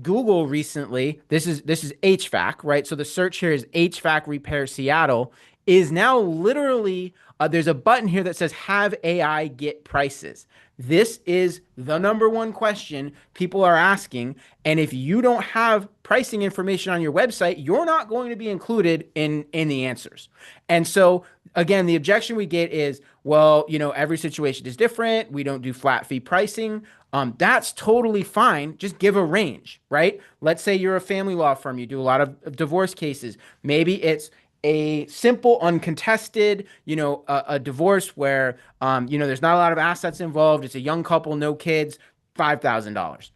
A: Google recently, this is HVAC, right? So the search here is HVAC repair Seattle is now literally there's a button here that says have AI get prices. This is the number one question people are asking. And if you don't have pricing information on your website, you're not going to be included in the answers. And so again, the objection we get is, well, every situation is different. We don't do flat fee pricing. That's totally fine. Just give a range, right? Let's say you're a family law firm. You do a lot of divorce cases. Maybe it's a simple, uncontested, a divorce where, there's not a lot of assets involved. It's a young couple, no kids, $5,000.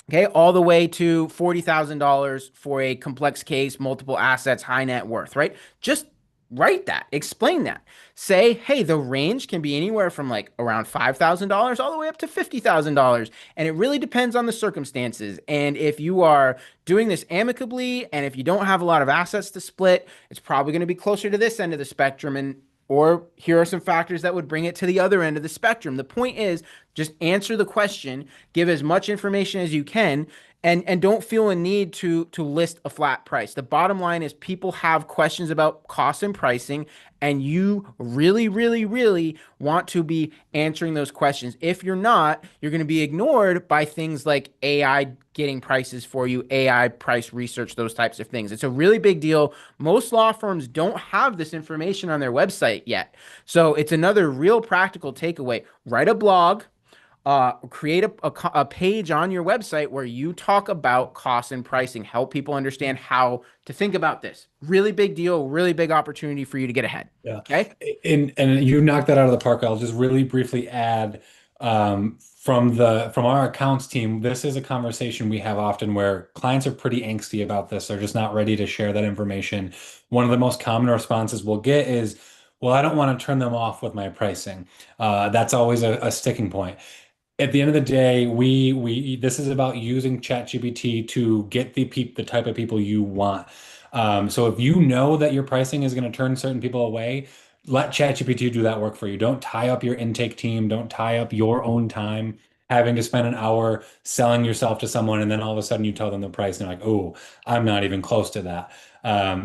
A: Okay, all the way to $40,000 for a complex case, multiple assets, high net worth, right? Just write that, explain that. Say, hey, the range can be anywhere from like around $5,000 all the way up to $50,000. And it really depends on the circumstances. And if you are doing this amicably and if you don't have a lot of assets to split, it's probably going to be closer to this end of the spectrum. And or here are some factors that would bring it to the other end of the spectrum. The point is just answer the question, give as much information as you can, and don't feel a need to list a flat price. The bottom line is people have questions about cost and pricing, and you really, really, really want to be answering those questions. If you're not, you're going to be ignored by things like AI getting prices for you, AI price research, those types of things. It's a really big deal. Most law firms don't have this information on their website yet. So it's another real practical takeaway. Write a blog, create a page on your website where you talk about cost and pricing, help people understand how to think about this. Really big deal, really big opportunity for you to get ahead.
D: Yeah.
A: Okay.
D: And you knocked that out of the park. I'll just really briefly add from our accounts team, this is a conversation we have often where clients are pretty angsty about this. They're just not ready to share that information. One of the most common responses we'll get is, well, I don't want to turn them off with my pricing. That's always a sticking point. At the end of the day, we this is about using ChatGPT to get the type of people you want. So if you know that your pricing is going to turn certain people away, let ChatGPT do that work for you. Don't tie up your intake team. Don't tie up your own time having to spend an hour selling yourself to someone, and then all of a sudden you tell them the price, and they're like, "Oh, I'm not even close to that."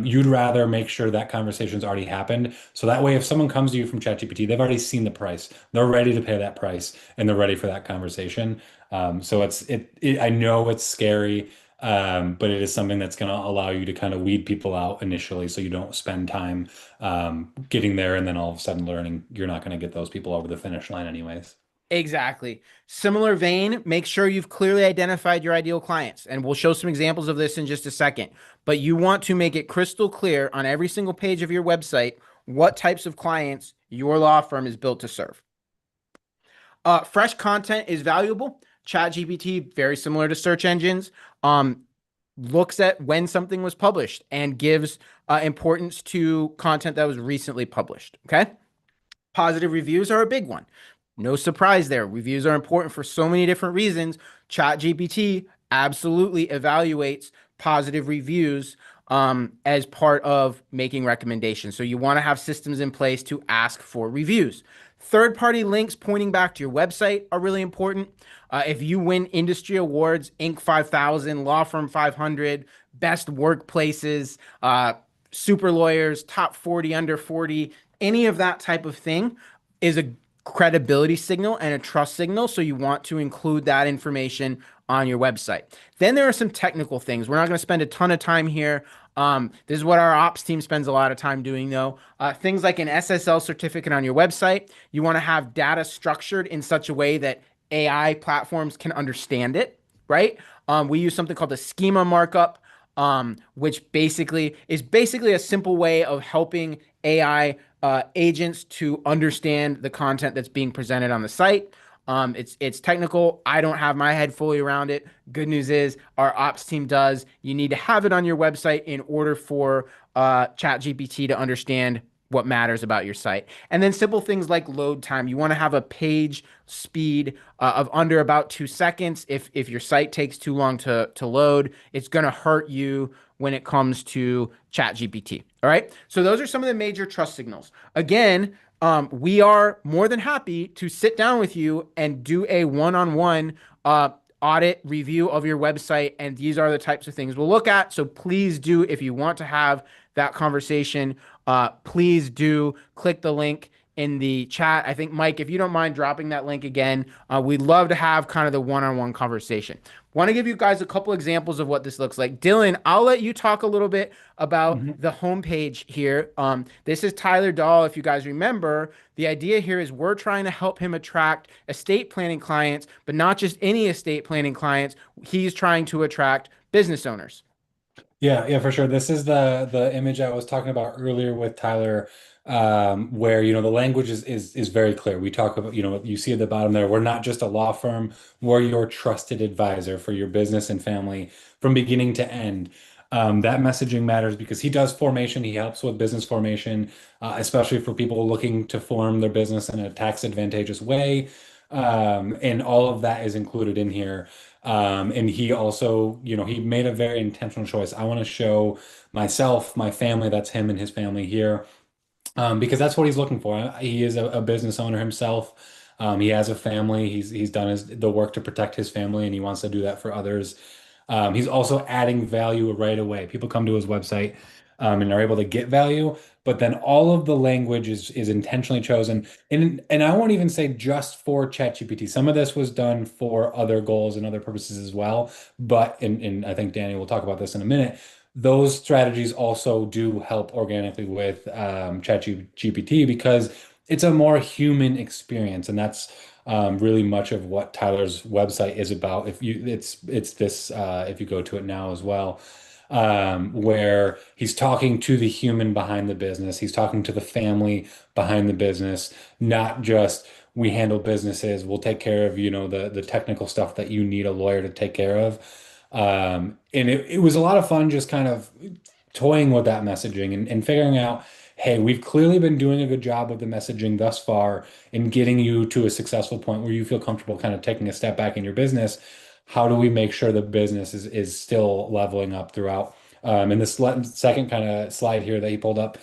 D: You'd rather make sure that conversation's already happened. So that way, if someone comes to you from ChatGPT, they've already seen the price. They're ready to pay that price and they're ready for that conversation. So I know it's scary, but it is something that's going to allow you to kind of weed people out initially so you don't spend time getting there and then all of a sudden learning you're not going to get those people over the finish line anyways.
A: Exactly. Similar vein, make sure you've clearly identified your ideal clients. And we'll show some examples of this in just a second. But you want to make it crystal clear on every single page of your website what types of clients your law firm is built to serve. Fresh content is valuable. ChatGPT, very similar to search engines, looks at when something was published and gives importance to content that was recently published. Okay. Positive reviews are a big one. No surprise there. Reviews are important for so many different reasons. ChatGPT absolutely evaluates positive reviews as part of making recommendations. So you want to have systems in place to ask for reviews. Third-party links pointing back to your website are really important. If you win industry awards, Inc. 5000, Law Firm 500, Best Workplaces, Super Lawyers, Top 40, Under 40, any of that type of thing is a credibility signal and a trust signal. So you want to include that information on your website. Then there are some technical things. We're not going to spend a ton of time here. This is what our ops team spends a lot of time doing, though. Things like an SSL certificate on your website. You want to have data structured in such a way that AI platforms can understand it, right? We use something called a schema markup, which basically a simple way of helping AI agents to understand the content that's being presented on the site. It's technical. I don't have my head fully around it. Good news is our ops team does. You need to have it on your website in order for ChatGPT to understand what matters about your site. And then simple things like load time. You want to have a page speed of under about 2 seconds. If your site takes too long to load, it's going to hurt you when it comes to ChatGPT. All right. So those are some of the major trust signals. Again, we are more than happy to sit down with you and do a one-on-one audit review of your website. And these are the types of things we'll look at. So please do, if you want to have that conversation, please do click the link in the chat. I think, Mike, if you don't mind dropping that link again, we'd love to have kind of the one-on-one conversation. Want to give you guys a couple examples of what this looks like. Dylan, I'll let you talk a little bit about the homepage here. This is Tyler Dahl. If you guys remember, the idea here is we're trying to help him attract estate planning clients, but not just any estate planning clients. He's trying to attract business owners.
D: Yeah, yeah, for sure. This is the image I was talking about earlier with Tyler, where the language is very clear. We talk about, you see at the bottom there, we're not just a law firm, we're your trusted advisor for your business and family from beginning to end. That messaging matters because he does formation. He helps with business formation, especially for people looking to form their business in a tax advantageous way. And all of that is included in here. And he also, he made a very intentional choice. I want to show myself, my family, that's him and his family here, because that's what he's looking for. He is a business owner himself. He has a family. He's done the work to protect his family, and he wants to do that for others. He's also adding value right away. People come to his website, and are able to get value, but then all of the language is intentionally chosen. And I won't even say just for ChatGPT. Some of this was done for other goals and other purposes as well. But and I think Danny will talk about this in a minute. Those strategies also do help organically with ChatGPT because it's a more human experience, and that's really much of what Tyler's website is about. It's this if you go to it now as well, where he's talking to the human behind the business, he's talking to the family behind the business, not just we handle businesses, we'll take care of the technical stuff that you need a lawyer to take care of. And it was a lot of fun just kind of toying with that messaging and figuring out, hey, we've clearly been doing a good job with the messaging thus far in getting you to a successful point where you feel comfortable kind of taking a step back in your business. How do we make sure the business is still leveling up throughout? And this second kind of slide here that he pulled up,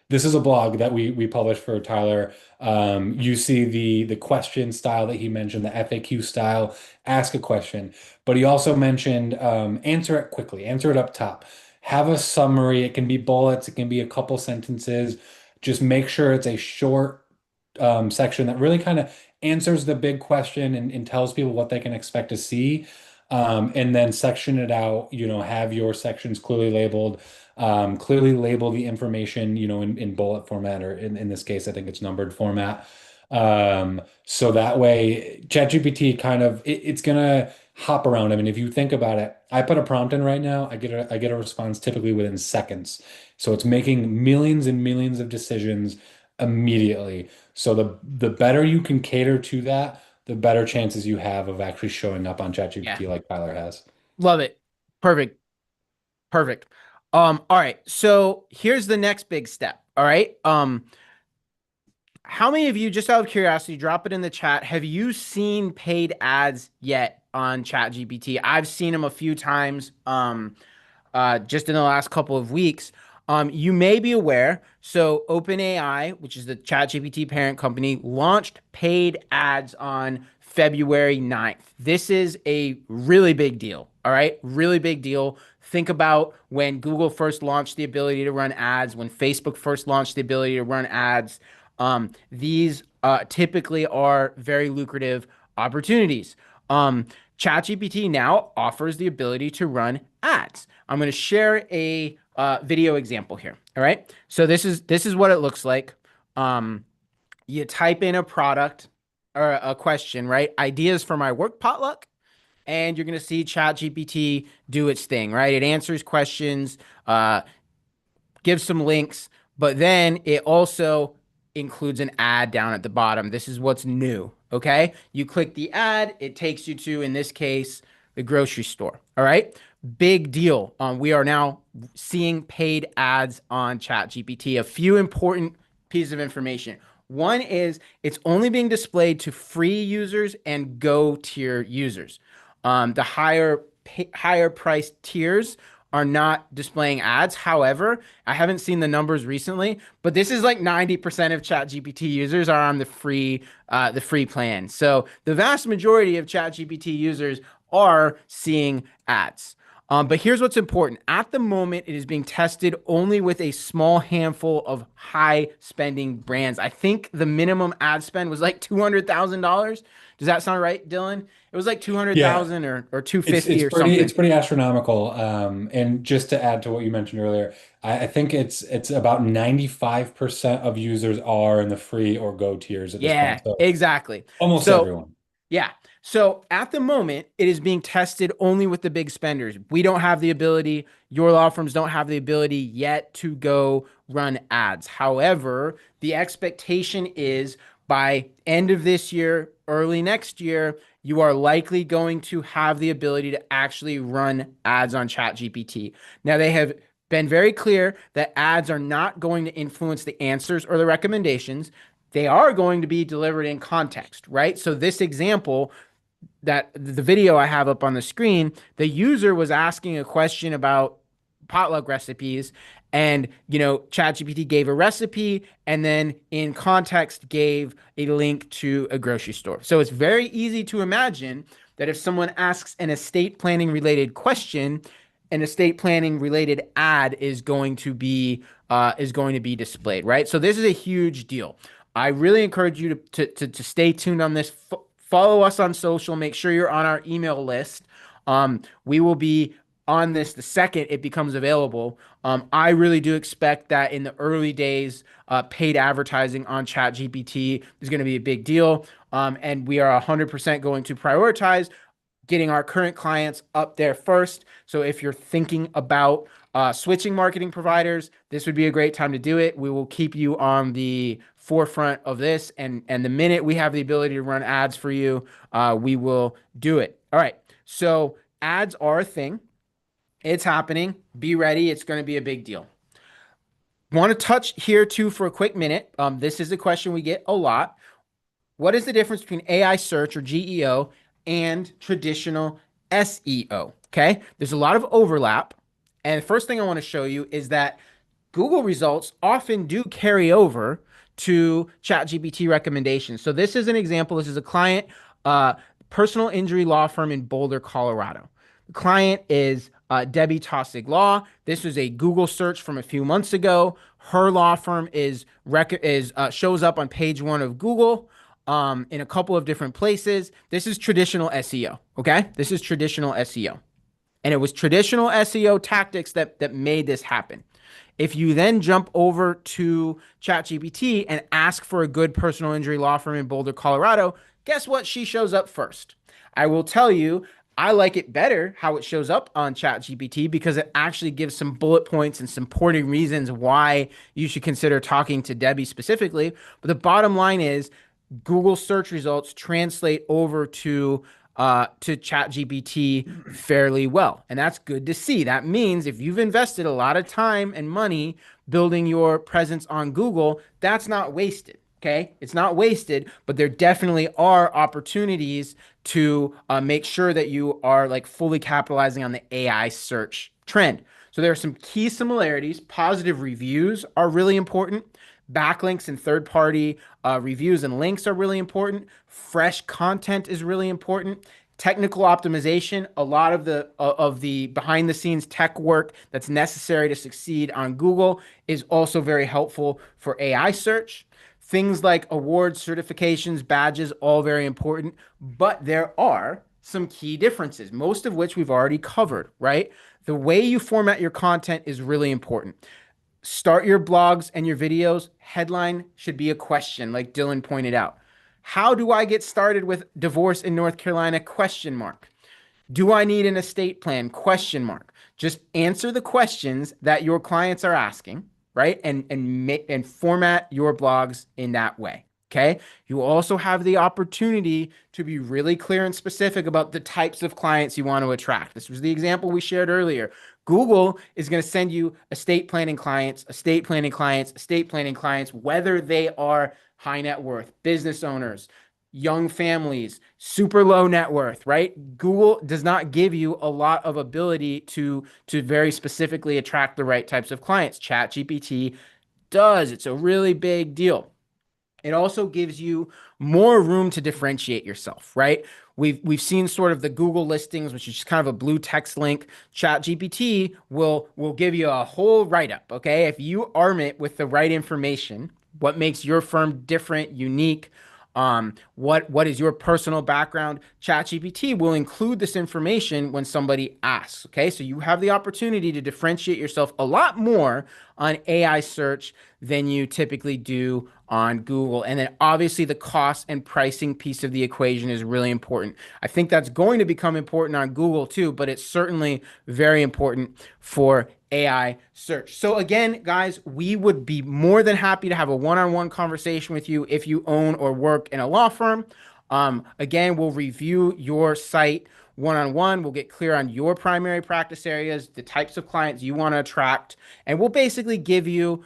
D: this is a blog that we published for Tyler. You see the question style that he mentioned, the FAQ style, ask a question, but he also mentioned answer it quickly, answer it up top. Have a summary. It can be bullets, it can be a couple sentences. Just make sure it's a short section that really kind of answers the big question and tells people what they can expect to see. And then section it out, have your sections clearly labeled, clearly label the information, in bullet format, or in this case, I think it's numbered format. So that way ChatGPT it's gonna hop around. I mean, if you think about it, I put a prompt in right now, I get a response typically within seconds. So it's making millions and millions of decisions immediately. So the better you can cater to that, the better chances you have of actually showing up on
A: Yeah.
D: ChatGPT like Tyler has.
A: Love it. Perfect. Perfect. All right. So here's the next big step. All right. How many of you, just out of curiosity, drop it in the chat. Have you seen paid ads yet on ChatGPT? I've seen them a few times. Just in the last couple of weeks. You may be aware, so OpenAI, which is the ChatGPT parent company, launched paid ads on February 9th. This is a really big deal. All right, really big deal. Think about when Google first launched the ability to run ads, when Facebook first launched the ability to run ads. These typically are very lucrative opportunities. Um, ChatGPT now offers the ability to run ads. I'm going to share a video example here. All right. So this is what it looks like. You type in a product or a question, right? Ideas for my work potluck, and you're going to see ChatGPT do its thing, right? It answers questions, gives some links, but then it also includes an ad down at the bottom. This is what's new. Okay. You click the ad, it takes you to, in this case, the grocery store. All right. Big deal. We are now seeing paid ads on ChatGPT. A few important pieces of information. One is it's only being displayed to free users and Go tier users. The higher priced tiers are not displaying ads. However, I haven't seen the numbers recently, but this is like 90% of ChatGPT users are on the free plan. So the vast majority of ChatGPT users are seeing ads. But here's what's important. At the moment, it is being tested only with a small handful of high spending brands. I think the minimum ad spend was like $200,000. Does that sound right, Dylan? It was like
D: Yeah,
A: 200,000 or
D: it's
A: 250
D: it's
A: or
D: pretty
A: something.
D: it's pretty astronomical. And just to add to what you mentioned earlier, I think it's about 95% of users are in the free or go tiers at this
A: Yeah,
D: point. So
A: exactly.
D: almost
A: So
D: everyone.
A: yeah. So at the moment, it is being tested only with the big spenders. We don't have the ability, your law firms don't have the ability yet to go run ads. However, the expectation is by end of this year, early next year, you are likely going to have the ability to actually run ads on ChatGPT. Now, they have been very clear that ads are not going to influence the answers or the recommendations. They are going to be delivered in context, right? So this example, that the video I have up on the screen, the user was asking a question about potluck recipes, and ChatGPT gave a recipe and then in context gave a link to a grocery store. So it's very easy to imagine that if someone asks an estate planning related question, an estate planning related ad is going to be displayed, right? So this is a huge deal. I really encourage you to stay tuned on this. Follow us on social. Make sure you're on our email list. We will be on this the second it becomes available. I really do expect that in the early days, paid advertising on ChatGPT is going to be a big deal. And we are 100% going to prioritize getting our current clients up there first. So if you're thinking about switching marketing providers, this would be a great time to do it. We will keep you on the forefront of this, and the minute we have the ability to run ads for you, we will do it. All right. So ads are a thing. It's happening. Be ready. It's going to be a big deal. Want to touch here too for a quick minute. This is a question we get a lot. What is the difference between AI search or GEO and traditional SEO? Okay. There's a lot of overlap. And the first thing I want to show you is that Google results often do carry over to ChatGPT recommendations. So this is an example. This is a client, uh, personal injury law firm in Boulder, Colorado. The client is Debbie Tossig Law. This was a Google search from a few months ago. Her law firm shows up on page one of Google in a couple of different places. This is traditional SEO. Okay, this is traditional SEO. And it was traditional SEO tactics that made this happen. If you then jump over to ChatGPT and ask for a good personal injury law firm in Boulder, Colorado, guess what? She shows up first. I will tell you, I like it better how it shows up on ChatGPT because it actually gives some bullet points and supporting reasons why you should consider talking to Debbie specifically. But the bottom line is Google search results translate over to ChatGPT fairly well. And that's good to see. That means if you've invested a lot of time and money building your presence on Google, that's not wasted. Okay. It's not wasted, but there definitely are opportunities to make sure that you are like fully capitalizing on the AI search trend. So there are some key similarities. Positive reviews are really important. Backlinks and third-party reviews and links are really important. Fresh content is really important. Technical optimization, a lot of the behind the scenes tech work that's necessary to succeed on Google is also very helpful for AI search. Things like awards, certifications, badges, all very important, but there are some key differences, most of which we've already covered, right? The way you format your content is really important. Start your blogs and your videos. Headline should be a question, like Dylan pointed out. How do I get started with divorce in North Carolina? Question mark. Do I need an estate plan? Question mark. Just answer the questions that your clients are asking, right? And format your blogs in that way. Okay. You also have the opportunity to be really clear and specific about the types of clients you want to attract. This was the example we shared earlier. Google is going to send you estate planning clients, estate planning clients, estate planning clients, whether they are high net worth, business owners, young families, super low net worth, right? Google does not give you a lot of ability to very specifically attract the right types of clients. ChatGPT does. It's a really big deal. It also gives you more room to differentiate yourself, right? We've seen sort of the Google listings, which is just kind of a blue text link. ChatGPT will give you a whole write-up, okay? If you arm it with the right information, what makes your firm different, unique, what is your personal background? ChatGPT will include this information when somebody asks. Okay, so you have the opportunity to differentiate yourself a lot more on AI search than you typically do on Google. And then obviously the cost and pricing piece of the equation is really important. I think that's going to become important on Google too, but it's certainly very important for AI search. So again, guys, we would be more than happy to have a one-on-one conversation with you if you own or work in a law firm. Again, we'll review your site one-on-one. We'll get clear on your primary practice areas, the types of clients you want to attract, and we'll basically give you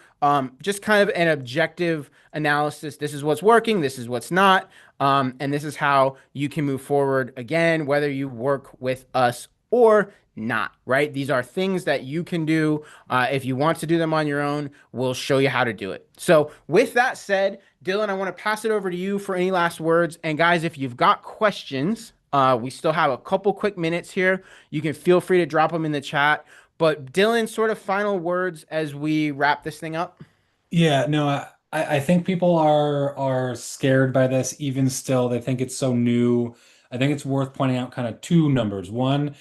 A: just kind of an objective analysis. This is what's working, this is what's not, and this is how you can move forward, again, whether you work with us or not, right? These are things that you can do. If you want to do them on your own, we'll show you how to do it. So with that said, Dylan, I want to pass it over to you for any last words. And guys, if you've got questions, we still have a couple quick minutes here. You can feel free to drop them in the chat. But Dylan, sort of final words as we wrap this thing up.
D: Yeah, no, I think people are scared by this even still. They think it's so new. I think it's worth pointing out kind of two numbers. One,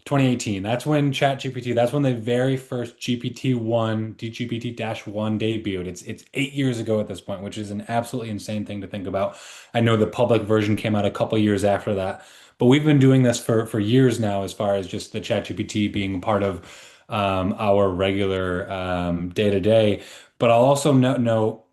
D: 2018. That's when the very first GPT-1, GPT-1 debuted. It's 8 years ago at this point, which is an absolutely insane thing to think about. I know the public version came out a couple years after that, but we've been doing this for years now, as far as just the ChatGPT being part of our regular day to day. But I'll also note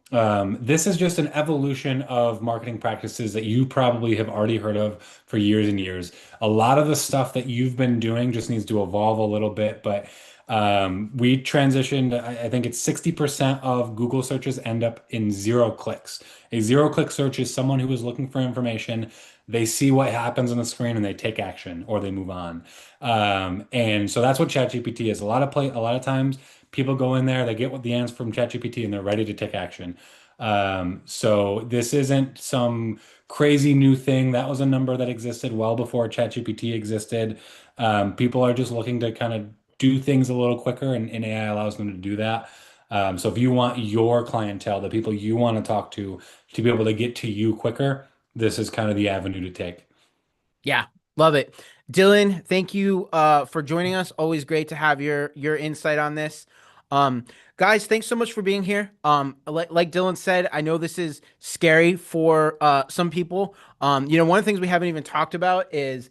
D: this is just an evolution of marketing practices that you probably have already heard of for years and years. A lot of the stuff that you've been doing just needs to evolve a little bit, but we transitioned, I think it's 60% of Google searches end up in 0 clicks. A 0 click search is someone who is looking for information. They see what happens on the screen and they take action or they move on. And so that's what ChatGPT is. A lot of times people go in there, they get what the answer from ChatGPT and they're ready to take action. So this isn't some crazy new thing. That was a number that existed well before ChatGPT existed. People are just looking to kind of do things a little quicker, and AI allows them to do that. So if you want your clientele, the people you want to talk to be able to get to you quicker, this is kind of the avenue to take.
A: Yeah, love it. Dylan, thank you for joining us. Always great to have your insight on this. Guys, thanks so much for being here. Like Dylan said, I know this is scary for some people. One of the things we haven't even talked about is,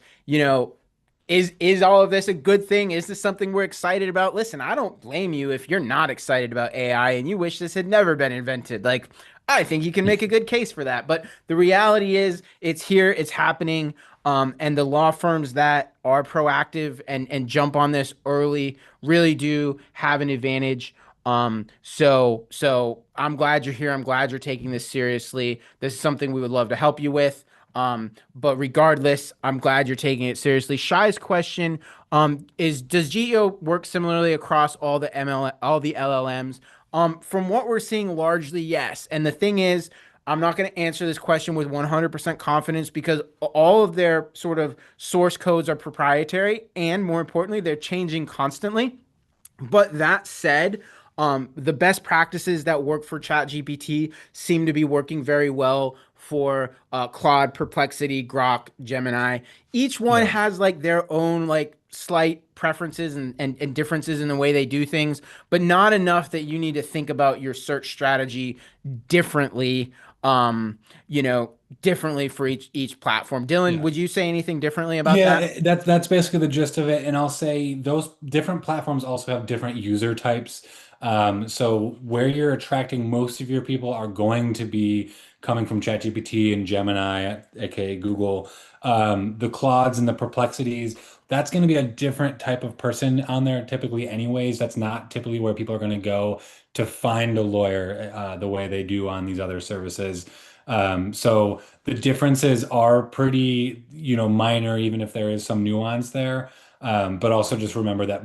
A: is all of this a good thing? Is this something we're excited about? Listen, I don't blame you if you're not excited about AI and you wish this had never been invented. Like, I think you can make a good case for that. But the reality is it's here, it's happening. And the law firms that are proactive and jump on this early really do have an advantage. So I'm glad you're here. I'm glad you're taking this seriously. This is something we would love to help you with. But regardless, I'm glad you're taking it seriously. Shai's question is, does GEO work similarly across all the LLMs? From what we're seeing, largely yes. And the thing is, I'm not going to answer this question with 100% confidence because all of their sort of source codes are proprietary, and more importantly, they're changing constantly. But that said, The best practices that work for ChatGPT seem to be working very well for Claude, Perplexity, Grok, Gemini. Each one
D: Yeah.
A: has like their own like slight preferences and differences in the way they do things, but not enough that you need to think about your search strategy differently. Um, you know, differently for each platform. Dylan,
D: Yeah.
A: would you say anything differently about
D: Yeah,
A: that?
D: that's basically the gist of it. And I'll say those different platforms also have different user types. So where you're attracting most of your people are going to be coming from ChatGPT and Gemini, aka Google. The Claudes and the Perplexities, that's going to be a different type of person on there typically anyways. That's not typically where people are going to go to find a lawyer, the way they do on these other services. So the differences are pretty, minor, even if there is some nuance there. But also just remember that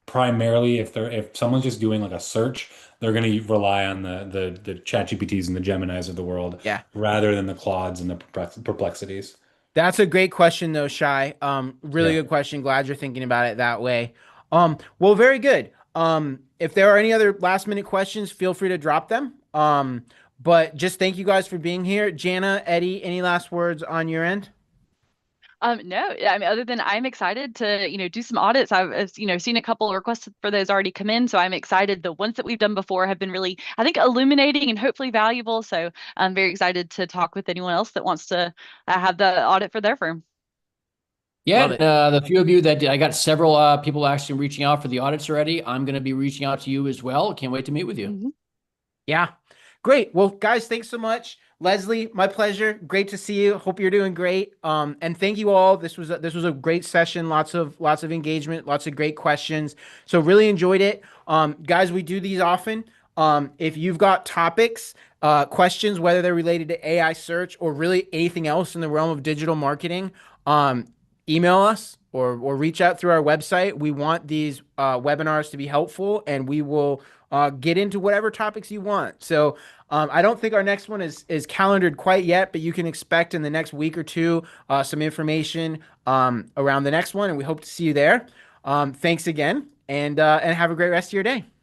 D: primarily, if someone's just doing like a search, they're going to rely on the ChatGPTs and the Geminis of the world
A: Yeah.
D: rather than the Claudes and the Perplexities.
A: That's a great question though, Shy. Really
D: Yeah.
A: good question. Glad you're thinking about it that way. Well, very good. If there are any other last minute questions, feel free to drop them. But just thank you guys for being here. Jana, Eddie, any last words on your end?
B: No, I mean, other than I'm excited to, do some audits. I've, seen a couple of requests for those already come in. So I'm excited. The ones that we've done before have been really, I think, illuminating and hopefully valuable. So I'm very excited to talk with anyone else that wants to have the audit for their firm.
C: Yeah,
A: Love
C: and,
A: it.
C: the few of you that I got several people actually reaching out for the audits already. I'm going to be reaching out to you as well. Can't wait to meet with you.
B: Mhm.
A: Yeah. Great. Well, guys, thanks so much. Leslie, my pleasure. Great to see you. Hope you're doing great. And thank you all. This was a great session. Lots of engagement, lots of great questions. So really enjoyed it. Guys, we do these often. If you've got topics, questions, whether they're related to AI search or really anything else in the realm of digital marketing, um, email us or reach out through our website. We want these webinars to be helpful, and we will get into whatever topics you want. So I don't think our next one is calendared quite yet, but you can expect in the next week or two some information around the next one, and we hope to see you there. Thanks again, and have a great rest of your day.